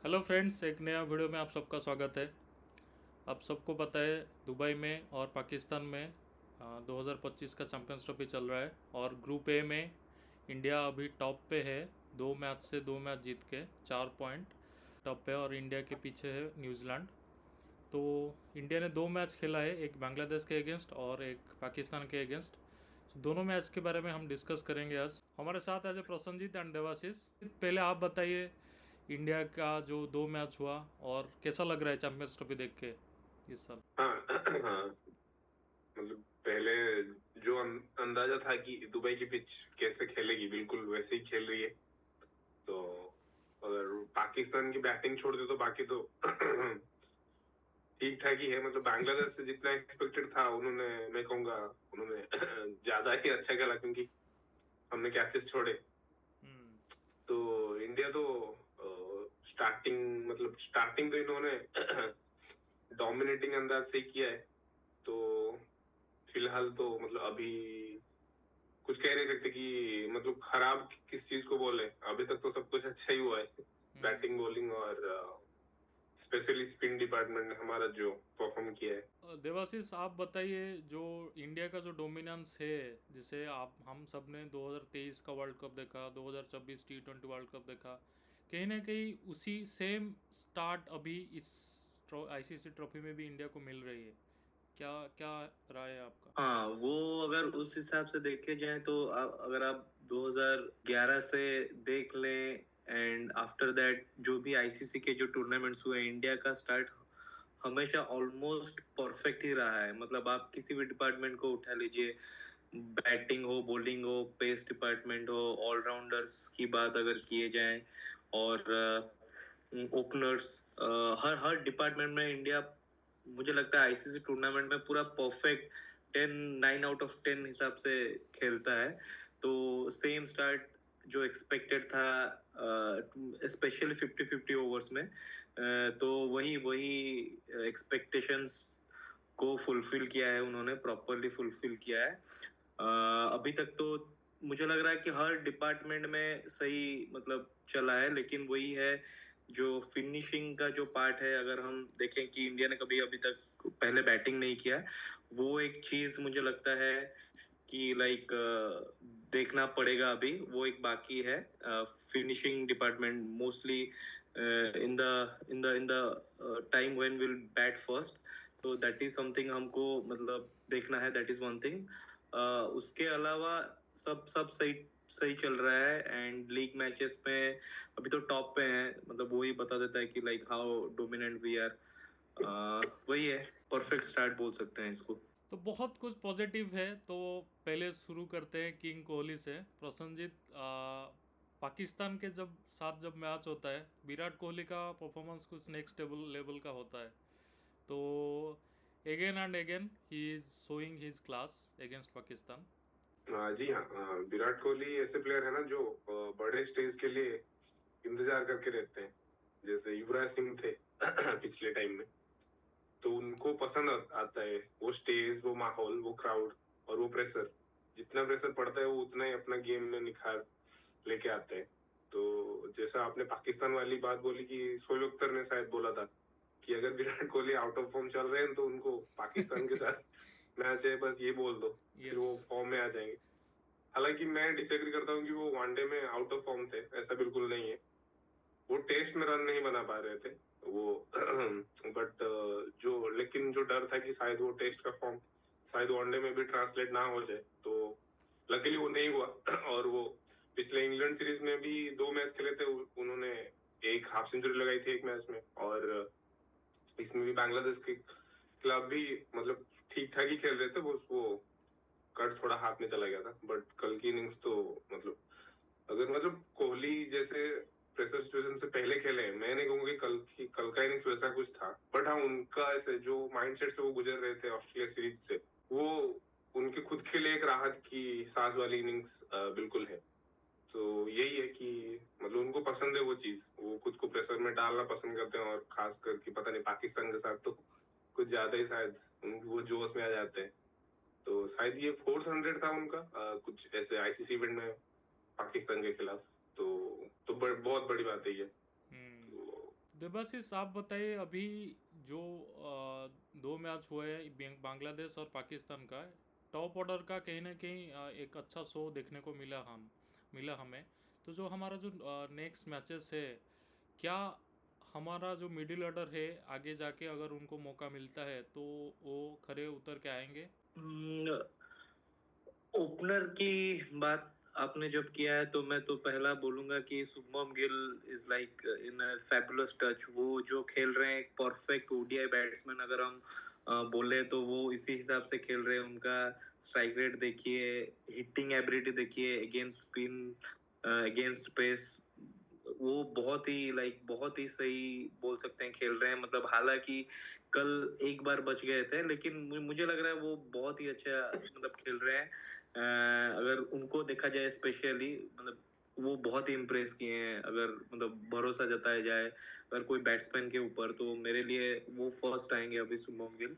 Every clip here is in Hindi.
हेलो फ्रेंड्स, एक नया वीडियो में आप सबका स्वागत है। आप सबको पता है दुबई में और पाकिस्तान में 2025 का चैंपियंस ट्रॉफी चल रहा है और ग्रुप ए में इंडिया अभी टॉप पे है। 2 मैच से 2 मैच जीत के 4 पॉइंट टॉप पे और इंडिया के पीछे है न्यूजीलैंड। तो इंडिया ने 2 मैच खेला है, एक बांग्लादेश के अगेंस्ट और एक पाकिस्तान के अगेंस्ट। दोनों मैच के बारे में हम डिस्कस करेंगे आज। हमारे साथ आज है प्रसन्नजीत एंड देवाशीष। पहले आप बताइए, इंडिया का जो 2 मैच हुआ और कैसा लग रहा है चैंपियंस ट्रॉफी देख के इस साल? हाँ हाँ। मतलब पहले जो अंदाजा था कि दुबई की पिच कैसे खेलेगी बिल्कुल वैसे ही खेल रही है। तो अगर पाकिस्तान की बैटिंग छोड़ दे तो बाकी तो ठीक ठाक ही है। मतलब बांग्लादेश से जितना एक्सपेक्टेड था उन्होंने, मैं कहूंगा उन्होंने ज्यादा ही अच्छा खेला क्योंकि हमने कैचेस छोड़े। हम्म। तो इंडिया तो स्टार्टिंग तो इन्होंने डोमिनेटिंग अंदाज से ही किया है। तो फिलहाल तो मतलब अभी कुछ कह नहीं सकते कि मतलब खराब किस चीज को बोले। अभी तक तो सब कुछ अच्छा ही हुआ है। हम्म। बैटिंग बॉलिंग और स्पेशली स्पिन डिपार्टमेंट ने हमारा जो परफॉर्म किया है। देवाशीष, आप बताइए, जो इंडिया का जो डोमिनेंस है, जिसे आप हम सब ने 2023 का वर्ल्ड कप देखा, 2024 T20 वर्ल्ड कप देखा, कहीं ना कहीं उसी सेम स्टार्ट अभी इस आईसीसी ट्रॉफी में भी इंडिया को मिल रही है। क्या क्या राय है आपका? हाँ, वो अगर उस हिसाब से देखे जाए तो अगर आप 2011 से देख लें एंड आफ्टर दैट जो भी आईसीसी के जो टूर्नामेंट्स हुए, इंडिया का स्टार्ट हमेशा ऑलमोस्ट परफेक्ट ही रहा है। मतलब आप किसी भी डिपार्टमेंट को उठा लीजिए, बैटिंग हो, बॉलिंग हो, पेस डिपार्टमेंट हो, ऑलराउंडर्स की बात अगर किए जाए और ओपनर्स, हर हर डिपार्टमेंट में इंडिया मुझे लगता है आईसीसी टूर्नामेंट में पूरा परफेक्ट 9 आउट ऑफ 10 हिसाब से खेलता है। तो सेम स्टार्ट जो एक्सपेक्टेड था, स्पेशली 50-50 ओवर्स में, तो वही वही एक्सपेक्टेशंस को फुलफिल किया है, उन्होंने प्रॉपरली फुलफिल किया है। अभी तक तो मुझे लग रहा है कि हर डिपार्टमेंट में सही मतलब चला है, लेकिन वही है जो फिनिशिंग का जो पार्ट है। अगर हम देखें कि इंडिया ने कभी अभी तक पहले बैटिंग नहीं किया, वो एक चीज मुझे लगता है कि लाइक देखना पड़ेगा। अभी वो एक बाकी है, finishing department mostly in the time when will bat first. तो दैट इज समथिंग हमको मतलब देखना है, दैट इज वन थिंग। उसके अलावा सब सब सही सही चल रहा है एंड लीग मैचेस में अभी तो टॉप पे हैं। मतलब वही बता देता है कि like how dominant we are. वही है, परफेक्ट स्टार्ट बोल सकते हैं इसको। तो बहुत कुछ पॉजिटिव है। तो पहले शुरू करते हैं किंग कोहली से। प्रसन्नजीत, पाकिस्तान के जब मैच होता है, विराट कोहली का परफॉर्मेंस कुछ नेक्स्ट लेवल का होता है। तो again and again he is showing his class against Pakistan. जी हाँ। विराट कोहली ऐसे प्लेयर है ना जो बड़े स्टेज के लिए इंतजार करके रहते हैं। जैसे युवराज सिंह थे पिछले टाइम में। तो उनको पसंद आता है वो स्टेज, वो माहौल, वो क्राउड और वो प्रेशर। जितना प्रेशर पड़ता है वो उतना ही अपना गेम में निखार लेके आते हैं। तो जैसा आपने पाकिस्तान वाली बात बोली कि शोएब अख्तर ने शायद बोला था कि अगर Virat Kohli out of form चल रहे हैं तो उनको पाकिस्तान के साथ मैच है, बस ये बोल दो, फिर यस। वो फॉर्म में आ जाएंगे। हालांकि मैं डिसएग्री करता हूँ कि वो वनडे में आउट ऑफ फॉर्म थे, ऐसा बिल्कुल नहीं है। वो टेस्ट में रन नहीं बना पा रहे थे वो बट जो लेकिन जो डर था कि शायद वो टेस्ट का फॉर्म शायद वनडे में भी ट्रांसलेट ना हो जाए, तो लकीली वो नहीं हुआ। और वो पिछले इंग्लैंड सीरीज में भी 2 मैच खेले थे उन्होंने। एक हाफ सेंचुरी लगाई थी एक मैच में, और इसमें भी बांग्लादेश के खिलाफ भी मतलब ठीक ठाक ही खेल रहे थे। वो कट थोड़ा हाथ में चला गया था, बट कल की इनिंग्स तो मतलब अगर मतलब कोहली जैसे प्रेशर सिचुएशन से पहले खेले हैं, मैं नहीं कहूंगा कि कल का इनिंग्स वैसा कुछ था। बट हाँ, उनका ऐसे जो माइंडसेट से वो गुजर रहे थे ऑस्ट्रेलिया सीरीज से, वो उनके खुद के लिए एक राहत की सांस वाली इनिंग्स बिल्कुल है। तो यही है कि मतलब उनको पसंद है वो चीज, वो खुद को प्रेशर में डालना पसंद करते हैं, और खास करके पता नहीं पाकिस्तान के साथ तो कुछ ज्यादा ही शायद वो जोश में आ जाते हैं। तो शायद ये 400 था उनका कुछ ऐसे आईसीसी इवेंट में पाकिस्तान के खिलाफ। तो बहुत बड़ी बात है ये। हम्म। तो देबाशीष, आप बताइए, अभी जो 2 मैच हुए बांग्लादेश और पाकिस्तान का, टॉप ऑर्डर का कहीं ना कहीं एक अच्छा शो देखने को मिला हमें। तो जो हमारा जो नेक्स्ट मैचेस है, क्या हमारा जो मिडिल ऑर्डर है आगे जाके अगर उनको मौका मिलता है तो वो खरे उतर के आएंगे? ओपनर की बात आपने जब किया है तो मैं तो पहला बोलूंगा कि Shubman Gill is like in fabulous touch. वो जो खेल रहे हैं एक परफेक्ट ओडीआई बैट्समैन अगर हम बोले तो वो इसी हिसाब से खेल रहे हैं। उनका स्ट्राइक रेट देखिए, हिटिंग एबिलिटी देखिए, अगेंस्ट स्पिन, अगेंस्ट पेस, वो बहुत ही सही बोल सकते हैं खेल रहे हैं। मतलब हालांकि कल एक बार बच गए थे, लेकिन मुझे लग रहा है वो बहुत ही अच्छा मतलब खेल रहे हैं। अगर उनको देखा जाए स्पेशली, मतलब वो बहुत ही इम्प्रेस किए हैं। अगर मतलब भरोसा जताया जाए अगर कोई बैट्समैन के ऊपर, तो मेरे लिए वो फर्स्ट आएंगे अभी, Shubman Gill.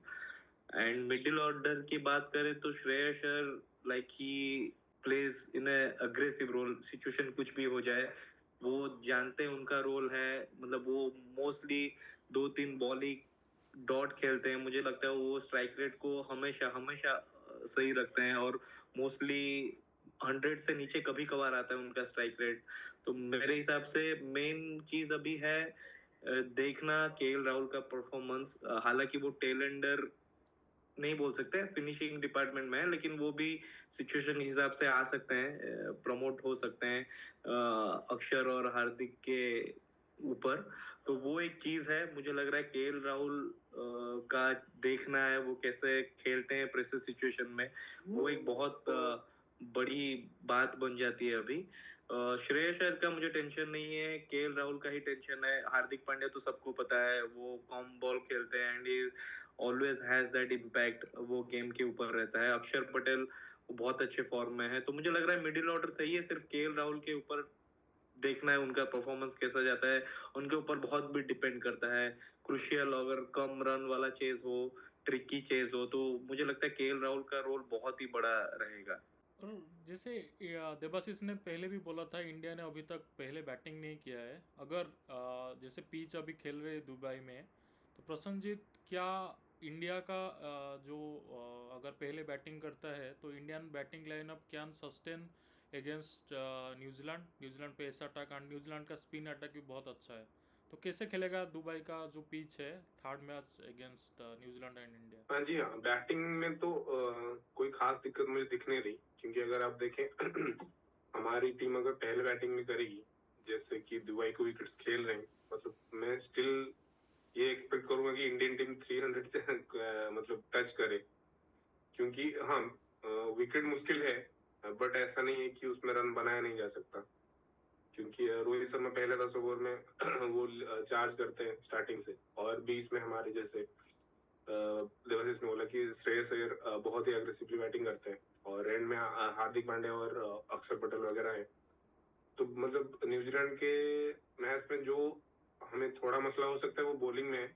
And middle order की बात करें तो Shreyas Iyer, like he plays in aggressive role. Situation कुछ भी हो जाए, वो जानते हैं उनका रोल है। मतलब वो मोस्टली 2-3 बॉल ही डॉट खेलते हैं। मुझे लगता है वो स्ट्राइक रेट को हमेशा हमेशा सही रखते हैं, और मोस्टली 100 से नीचे कभी कभार आता है उनका स्ट्राइक रेट। तो मेरे हिसाब से मेन चीज अभी है देखना केएल राहुल का परफॉर्मेंस। हालांकि वो टेल एंडर नहीं बोल सकते, फिनिशिंग डिपार्टमेंट में है, लेकिन वो भी सिचुएशन के हिसाब से आ सकते हैं, प्रमोट हो सकते हैं अक्षर और हार्दिक के ऊपर। तो वो एक चीज है। मुझे लग रहा है केएल राहुल का देखना है वो कैसे खेलते हैं प्रेशर सिचुएशन में। वो एक बहुत बड़ी बात बन जाती है अभी। श्रेयस अय्यर का मुझे टेंशन नहीं है, केएल राहुल का ही टेंशन है। हार्दिक पांड्या तो सबको पता है वो कॉम बॉल खेलते हैं and always has that impact, वो गेम के ऊपर रहता है। अक्षर पटेल बहुत अच्छे फॉर्म में है। तो मुझे लग रहा है मिडिल ऑर्डर सही है, सिर्फ केएल राहुल के ऊपर देखना है उनका परफॉर्मेंस कैसा जाता है। उनके ऊपर बहुत भी डिपेंड करता है। क्रुशियल अगर कम रन वाला चेज हो, ट्रिकी चेज हो, तो मुझे लगता है केएल राहुल का रोल बहुत ही बड़ा रहेगा। और जैसे देबाशीष ने पहले भी बोला था, इंडिया ने अभी तक पहले बैटिंग नहीं किया है। अगर जैसे पिच अभी खेल रहे हैं दुबई में, तो प्रसन्नजीत, क्या इंडिया का जो अगर पहले बैटिंग करता है तो Indian batting lineup can sustain against New Zealand? New Zealand पे ऐसा अटैक, एंड न्यूजीलैंड का स्पिन अटैक भी बहुत अच्छा है। तो कैसे खेलेगा दुबई का जो पिच है third match against New Zealand and India? हाँ जी, हाँ, बैटिंग में तो कोई खास दिक्कत मुझे दिख नहीं रही, क्योंकि अगर आप देखें हमारी टीम अगर पहले बैटिंग में करेगी, जैसे कि दुबई को विकेट्स खेल रहे हैं, मतलब मैं स्टिल ये एक्सपेक्ट करूंगा कि इंडियन टीम 300 से मतलब टच करे। क्योंकि हाँ, विकेट मुश्किल है, बट ऐसा नहीं है कि उसमें रन बनाया नहीं जा सकता। क्योंकि रोहित शर्मा पहले 10 ओवर में वो चार्ज करते हैं स्टार्टिंग से, और 20 में हमारे जैसे देवाशीष ने बोला कि श्रेयस अय्यर बहुत ही अग्रेसिवली बैटिंग करते हैं, और एंड में हार्दिक पांड्या और अक्षर पटेल वगैरह हैं। तो मतलब न्यूजीलैंड के मैच में जो हमें थोड़ा मसला हो सकता है वो बॉलिंग में है,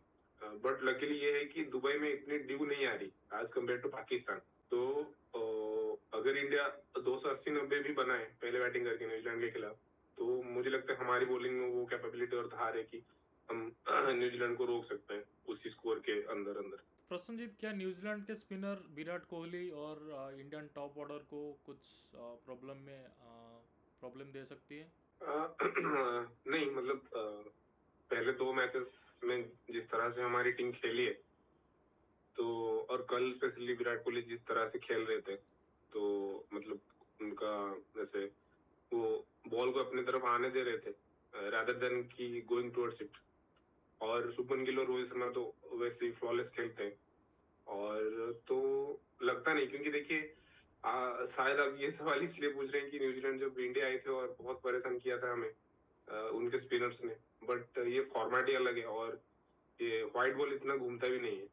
बट लकीली ये है कि दुबई में इतनी ड्यू नहीं आ रही एज कम्पेयर टू पाकिस्तान। तो अगर इंडिया 280-90 भी बनाए पहले बैटिंग करके न्यूजीलैंड के खिलाफ, तो मुझे लगता है हमारी बॉलिंग में वो कैपेबिलिटी और धार है कि हम न्यूजीलैंड को रोक सकते हैं उसी स्कोर के अंदर अंदर। प्रसन्नजीत, क्या न्यूजीलैंड के स्पिनर विराट कोहली और इंडियन टॉप ऑर्डर को कुछ प्रॉब्लम दे सकती है? नहीं, मतलब पहले 2 मैचेस में जिस तरह से हमारी टीम खेली है, तो और कल स्पेशली विराट कोहली जिस तरह से खेल रहे थे, तो मतलब उनका जैसे वो बॉल को अपनी तरफ आने दे रहे थे रादर देन की गोइंग टुवर्ड्स इट। और शुभमन गिल और रोहित शर्मा तो वैसे ही फ्लॉलेस खेलते हैं, और तो लगता नहीं, क्योंकि देखिए शायद आप ये सवाल इसलिए पूछ रहे हैं कि न्यूजीलैंड जब इंडिया आए थे और बहुत परेशान किया था हमें उनके स्पिनर्स ने, बट ये फॉर्मेट ही अलग है, और ये व्हाइट बॉल इतना घूमता भी नहीं है,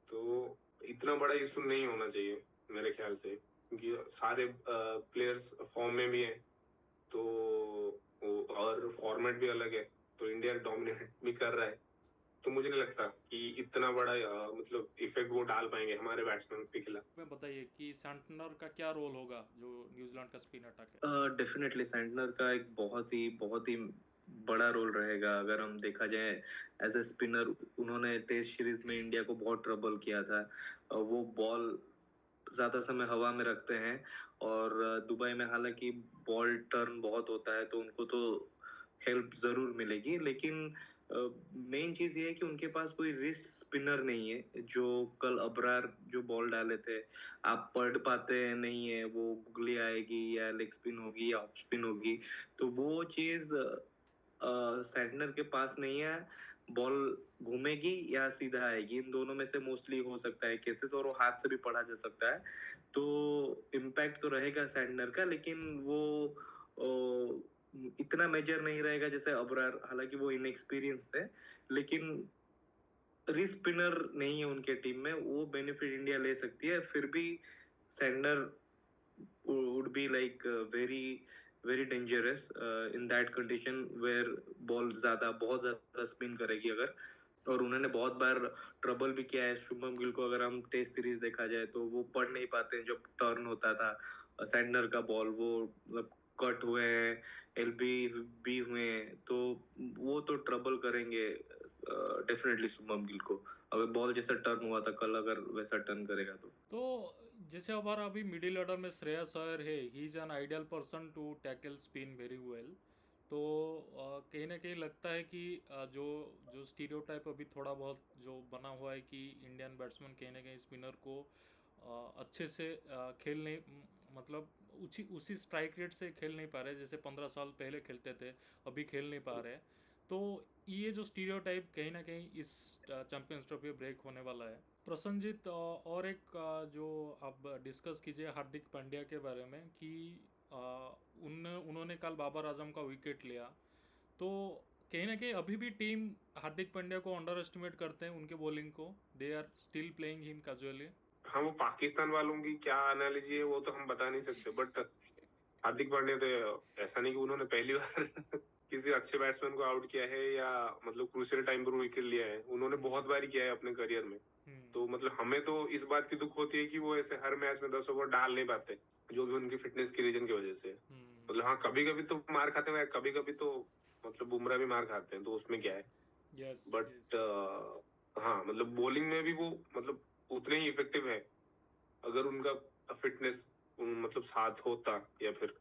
तो इतना बड़ा इशू नहीं होना चाहिए मेरे ख्याल से, क्योंकि सारे प्लेयर्स फॉर्म में भी हैं। तो और फॉर्मेट भी अलग है, तो इंडिया डोमिनेट भी कर रहा है। तो मुझे नहीं लगता कि इतना बड़ा मतलब इफेक्ट वो डाल पाएंगे हमारे बैट्समैन के खिलाफ। मैं बताइए कि सैंटनर का क्या रोल होगा जो न्यूजीलैंड का स्पिन अटैक है? डेफिनेटली सैंटनर का एक बहुत ही बड़ा रोल रहेगा। अगर हम देखा जाए एज ए स्पिनर, उन्होंने टेस्ट सीरीज में इंडिया को बहुत ट्रबल किया था। वो बॉल ज्यादा समय हवा में रखते हैं, और दुबई में हालांकि बॉल टर्न बहुत होता है तो उनको तो हेल्प जरूर मिलेगी, लेकिन मेन चीज ये है कि उनके पास कोई रिस्ट स्पिनर नहीं है। जो कल अबरार जो बॉल डाले थे, आप पढ़ पाते नहीं है वो गुगली आएगी या लेग स्पिन होगी या ऑफ स्पिन होगी, तो वो चीज सैंटनर के पास नहीं है। बॉल घूमेगी या सीधा आएगी, इन दोनों में से मोस्टली हो सकता है केसेस, और वो हाथ से भी पढ़ा जा सकता है। तो इम्पैक्ट तो रहेगा सैंटनर का, लेकिन वो इतना मेजर नहीं रहेगा जैसे अबरार। हालांकि वो इनएक्सपीरियंस है, लेकिन रिस्क स्पिनर नहीं है उनके टीम में, वो बेनिफिट इंडिया ले सकती है। फिर भी Santner would be like very dangerous in that condition where ball बहुत ज्यादा स्पिन करेगी अगर। और उन्होंने बहुत बार ट्रबल भी किया है शुभम गिल को। अगर हम टेस्ट सीरीज देखा जाए तो वो पढ़ नहीं पाते हैं, जब टर्न होता था सैंडनर का बॉल, वो मतलब कट हुए हैं, एलबी भी हुए हैं, तो वो तो ट्रबल करेंगे डेफिनेटली शुभम गिल को, अगर बॉल जैसा टर्न हुआ था कल अगर वैसा टर्न करेगा तो। जैसे हमारा अभी मिडिल ऑर्डर में श्रेयस अय्यर है, he is an ideal person to tackle spin very well. तो कहीं ना कहीं लगता है कि जो जो स्टीरियोटाइप अभी थोड़ा बहुत जो बना हुआ है कि इंडियन बैट्समैन कहीं ना कहीं स्पिनर को अच्छे से खेल नहीं, मतलब उसी स्ट्राइक रेट से खेल नहीं पा रहे जैसे 15 साल पहले खेलते थे, अभी खेल नहीं पा रहे। तो ये जो स्टीरियोटाइप कहीं ना कहीं इस चैंपियंस ट्रॉफी में ब्रेक होने वाला है। प्रसन्नजीत, और एक जो आप डिस्कस कीजिए हार्दिक पांड्या के बारे में कि उन्होंने कल बाबर आजम का विकेट लिया, तो कहीं ना कहीं अभी भी टीम हार्दिक पांड्या को अंडर एस्टिमेट करते हैं, उनके बॉलिंग को, they are still playing him casually. हाँ, वो पाकिस्तान वालों की क्या एनालिजी है वो तो हम बता नहीं सकते, बट हार्दिक पांड्या तो ऐसा नहीं कि उन्होंने पहली बार किसी अच्छे बैट्समैन को आउट किया है या मतलब क्रूशियल टाइम पर विकेट लिया है, उन्होंने बहुत बार किया है अपने करियर में। तो मतलब हमें तो इस बात की दुख होती है कि वो ऐसे हर मैच में 10 ओवर डाल नहीं पाते, जो भी उनकी फिटनेस की रीजन की वजह से। मतलब हाँ, कभी कभी तो मार खाते हैं, कभी कभी तो मतलब बुमराह भी मार खाते हैं, तो उसमें क्या है। यस, बट हाँ, मतलब बॉलिंग में भी वो मतलब उतने ही इफेक्टिव है अगर उनका फिटनेस मतलब साथ होता या फिर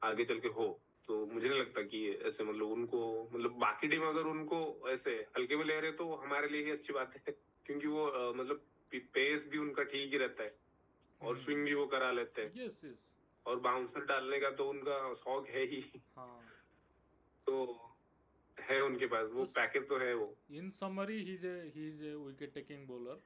आगे चल के हो। तो मुझे नहीं लगता कि ऐसे मतलब उनको मतलब बाकी टीम अगर उनको ऐसे हल्के में ले रहे तो हमारे लिए ही अच्छी बात है क्योंकि वो मतलब पेस भी उनका ठीक ही रहता है और स्विंग भी वो करा लेते हैं। Yes, yes. और बाउंसर डालने का तो उनका शौक है ही। हाँ, तो है उनके पास वो तो पैकेज तो है वो। इन summary he is a wicket taking bowler.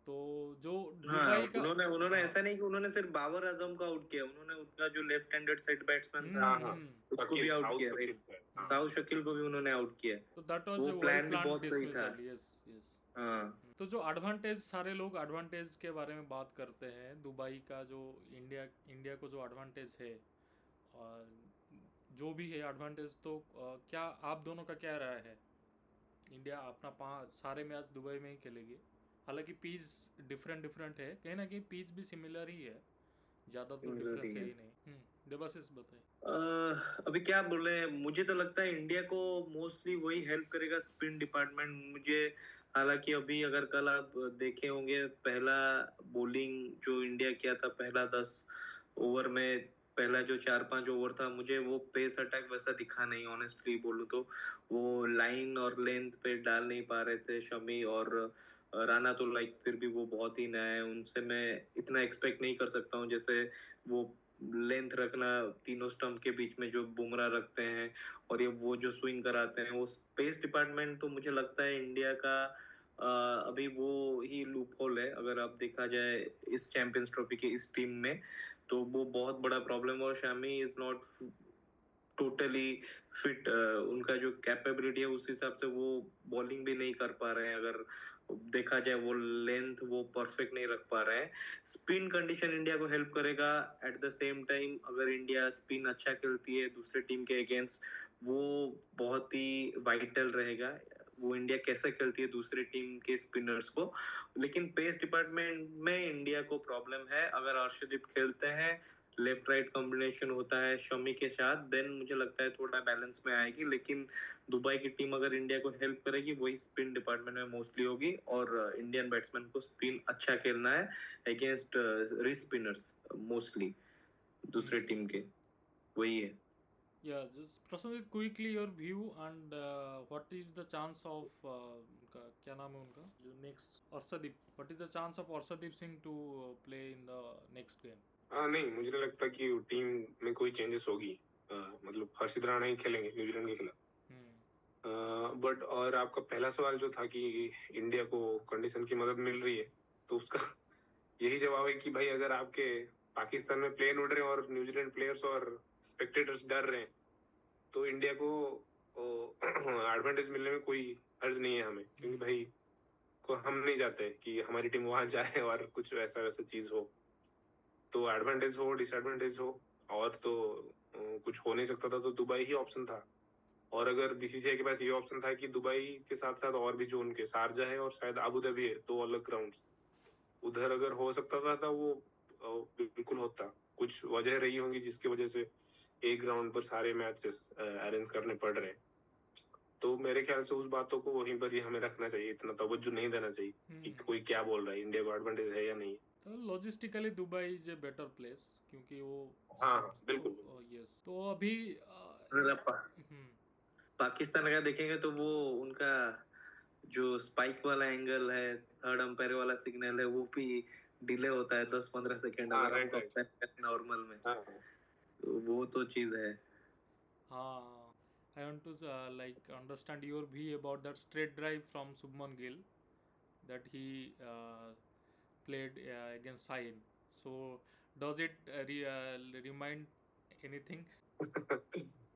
तो जो हाँ, दुबई का, उन्होंने हाँ, ऐसा नहीं कि उन्होंने सिर्फ बाबर आजम को आउट किया, उन्होंने उनका जो लेफ्ट हैंडेड सेट बैट्समैन था हाँ हाँ, उसको भी शकील, आउट साउथ किया, शकील राइट। है, हाँ। साउथ शकील को भी उन्होंने आउट किया। तो दैट वाज वो ए वेल प्लान भी प्लान बहुत सही था। डिसमिसल। Yes, yes. हाँ, तो जो एडवांटेज, सारे लोग एडवांटेज के बारे में बात करते हैं, दुबई का जो इंडिया को जो एडवांटेज है, और जो भी है एडवांटेज, तो क्या आप दोनों का क्या राय है? इंडिया अपना सारे मैच दुबई में ही खेलेगी, हालांकि पीच डिफरेंट है, कहीं ना कहीं पीच भी सिमिलर ही है, ज़्यादा तो सिमिलर ही डिफरेंस है है। ही नहीं। देवाशीष बताइए। अभी क्या बोले, मुझे तो लगता है इंडिया को मोस्टली वही हेल्प करेगा, स्पिन डिपार्टमेंट। मुझे हालांकि अभी अगर कल आप देखे होंगे, पहला बॉलिंग जो इंडिया किया था पहला 10 ओवर में, पहला जो 4-5 ओवर था, मुझे वो पेस अटैक वैसा दिखा नहीं, ऑनेस्टली बोलूं तो। वो लाइन और लेंथ पे डाल नहीं पा रहे थे शमी और राणा, तो लाइक फिर भी वो बहुत ही नया है, उनसे मैं इतना एक्सपेक्ट नहीं कर सकता हूँ जैसे वो लेंथ रखना तीनों स्टंप के बीच में जो बुमराह रखते हैं, और ये वो जो स्विंग कराते हैं, वो स्पेस डिपार्टमेंट तो मुझे लगता है इंडिया का अभी वो ही लूप होल है। अगर आप देखा जाए इस चैंपियंस ट्रॉफी की इस टीम में, तो वो बहुत बड़ा प्रॉब्लम। और Shami is not totally fit, उनका जो कैपेबिलिटी है उस हिसाब से वो बॉलिंग भी नहीं कर पा रहे हैं। अगर देखा जाए वो लेंथ वो परफेक्ट नहीं रख पा रहे हैं। स्पिन कंडीशन इंडिया को हेल्प करेगा। एट द सेम टाइम अगर इंडिया स्पिन अच्छा खेलती है दूसरे टीम के अगेंस्ट, वो बहुत ही वाइटल रहेगा, वो इंडिया कैसे खेलती है दूसरे टीम के स्पिनर्स को। लेकिन पेस डिपार्टमेंट में इंडिया को प्रॉब्लम है। अगर अर्शदीप खेलते हैं लेफ्ट राइट कॉम्बिनेशन होता है शमी के साथ, देन मुझे लगता है थोड़ा बैलेंस में आएगी। लेकिन दुबई की टीम अगर इंडिया को हेल्प करेगी वही स्पिन डिपार्टमेंट में मोस्टली होगी, और इंडियन बैट्समैन को स्पिन अच्छा खेलना है अगेंस्ट रिस्ट स्पिनर्स मोस्टली दूसरे टीम के, वही है। Yeah, just Prasanjit, quickly your view and what is the chance of उनका क्या नाम है उनका जो next Arshdeep, what is the chance of Arshdeep Singh to play in the next game? नहीं, मुझे नहीं लगता कि टीम में कोई चेंजेस होगी। मतलब हर्षित राणा ही खेलेंगे न्यूजीलैंड के खिलाफ। बट और आपका पहला सवाल जो था कि इंडिया को कंडीशन की मदद मिल रही है, तो उसका यही जवाब है कि भाई अगर आपके पाकिस्तान में प्लेन उड़ रहे हैं और न्यूजीलैंड प्लेयर्स और स्पेक्टेटर्स डर रहे हैं, तो इंडिया को एडवांटेज मिलने में कोई हर्ज नहीं है हमें, क्योंकि भाई को हम नहीं चाहते कि हमारी टीम वहां जाए और कुछ वैसा वैसा चीज हो। तो एडवांटेज हो डिसएडवांटेज हो और तो कुछ हो नहीं सकता था, तो दुबई ही ऑप्शन था। और अगर बीसीसीआई के पास ये ऑप्शन था कि दुबई के साथ साथ और भी जो उनके शारजा है और शायद अबू धाबी है, दो अलग ग्राउंड्स, उधर अगर हो सकता था तो वो बिल्कुल होता। कुछ वजह रही होंगी जिसकी वजह से एक ग्राउंड पर सारे मैचेस अरेंज करने पड़ रहे हैं। तो मेरे ख्याल से उस बातों को वहीं पर ही हमें रखना चाहिए, इतना तवज्जो नहीं देना चाहिए कि कोई क्या बोल रहा है, इंडिया को एडवांटेज है या नहीं। तो logistically Dubai is a better place, क्योंकि वो हाँ बिल्कुल। यस। तो अभी पाकिस्तान का देखेंगे तो वो उनका जो स्पाइक वाला एंगल है, थर्ड अंपायर वाला सिग्नल है, वो भी डिले होता है 10-15 सेकंड अगर हम कंपेयर करें नॉर्मल में। तो वो तो चीज है। हाँ, I want to like understand your view about that straight drive from Subman Gill that he played against Sain. So does it remind anything?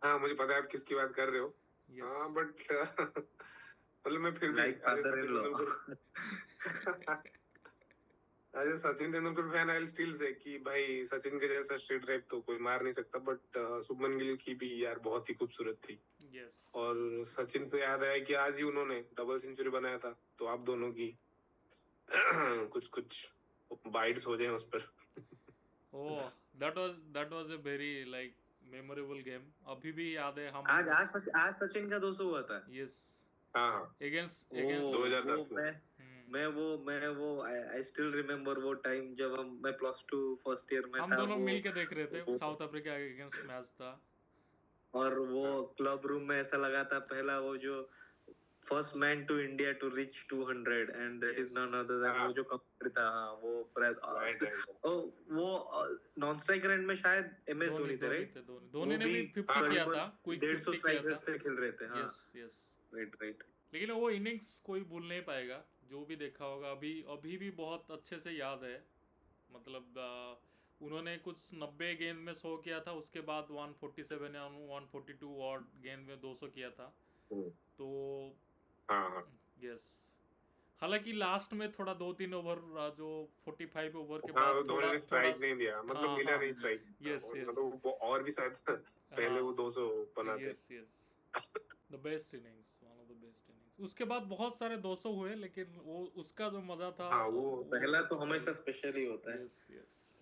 हाँ, मुझे पता है आप किसकी बात कर रहे हो। Yes. हाँ बट मतलब मैं फिर Like आज Sachin Tendulkar fan I still say कि भाई सचिन के जैसा स्ट्रेट ड्राइव तो कोई मार नहीं सकता, बट शुभमन गिल की भी यार बहुत ही खूबसूरत थी। Yes. और सचिन से याद आया कि आज ही उन्होंने डबल सेंचुरी बनाया था, तो आप दोनों की कुछ कुछ बाइट्स हो जाए उस पर। Oh, that was a very like memorable game. अभी भी याद है हम। आज सचिन का 200 हुआ था। Yes. हाँ against 2010 में। मैं वो आई स्टिल रिमेम्बर वो टाइम जब मैं प्लस 2 फर्स्ट ईयर में था। हम दोनों मिल के देख रहे थे, साउथ अफ्रीका अगेंस्ट मैच था। और वो क्लब रूम में ऐसा लगा था पहला वो जो first man to India to reach 200 and that is none other than वो जो कमेंट्री था। वो नॉन स्ट्राइकर एंड में शायद एमएस धोनी थे, राइट? धोनी ने भी 50 किया था, क्विक 150 स्ट्राइकर्स से खेल रहे थे। Yes right. लेकिन वो इनिंग्स कोई भूल नहीं पाएगा, जो भी देखा होगा अभी भी बहुत अच्छे से याद है। मतलब उन्होंने कुछ 90 गेंद में 100 किया था, उसके बाद 147 या 142 और गेंद में 200 किया था। तो यस, हालांकि लास्ट में थोड़ा 2-3 ओवर जो 45 ओवर के बाद थोड़ा स्ट्राइक नहीं दिया, मतलब मिला नहीं स्ट्राइक। यस मतलब वो और भी शायद पहले वो 200 बनाते। Yes the best innings, one of the best innings. उसके बाद बहुत सारे 200 हुए, लेकिन वो उसका जो मजा था वो पहला तो हमेशा स्पेशल ही होता है। यस